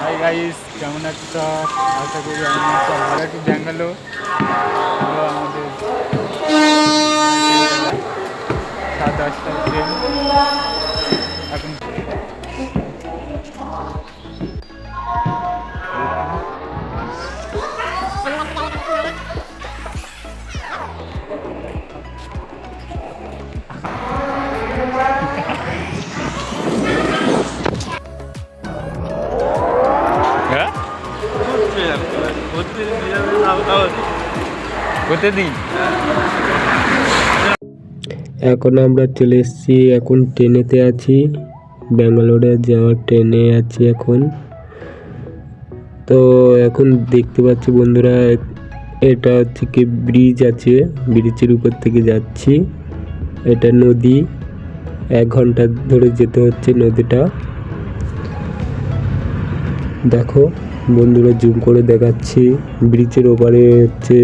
Hi guys, কেমন আছো সব? আশা করি আমি সব ভালো আছি। ব্যাঙ্গালোর হলো আমাদের 7-10টার ট্রেন এখন। হ্যাঁ, প্রতিদিন এখন আমরা চলে এসেছি, এখন ট্রেনেতে আছি, ব্যাঙ্গালোরে যাওয়ার ট্রেনে আছি এখন। তো এখন দেখতে পাচ্ছি বন্ধুরা, এটা হচ্ছে কি ব্রিজ আছে, ব্রিজের উপর থেকে যাচ্ছি। এটা নদী, 1 ঘন্টা ধরে যেতে হচ্ছে নদীটা। দেখো বন্ধুরা, জুম করে দেখাচ্ছি, ব্রিজের ওপারে হচ্ছে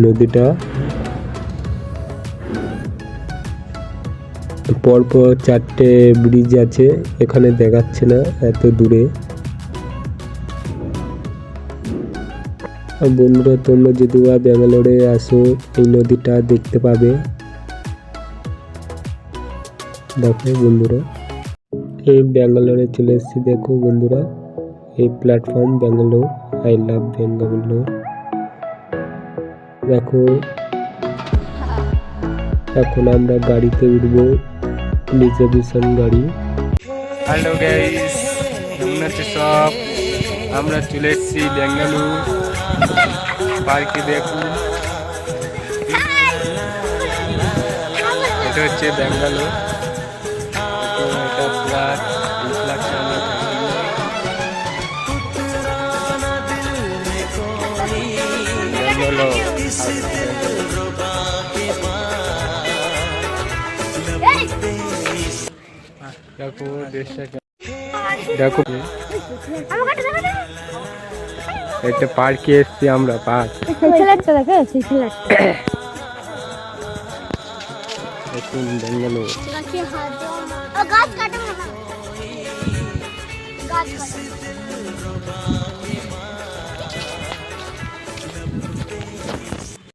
নদীটা। পরপর 4টে ব্রিজ আছে, এখানে দেখাচ্ছে না এত দূরে। বন্ধুরা, তোমরা যদি ব্যাঙ্গালোরে আসো, এই নদীটা দেখতে পাবে। দেখো বন্ধুরা, এই ব্যাঙ্গালোরে চলে এসেছি। দেখো বন্ধুরা, এই platform Bangalore, I love Bangalore. দেখো এখন আমরা গাড়িতে উঠবো, রিজার্ভেশন গাড়ি। হ্যালো গাইস, কেমন আছো সব? আমরা চলে এসেছি ব্যাঙ্গালোর পার্কে। দেখুন, এটা হচ্ছে ব্যাঙ্গালোর। তো এটা ফ্ল্যাট, এই ফ্ল্যাটটা আমরা থাকি। ব্যাঙ্গালোর দেখো দেশটা, দেখো একটা পার্কে এসছি আমরা। পার্ক দেখুন ব্যাঙ্গালোর।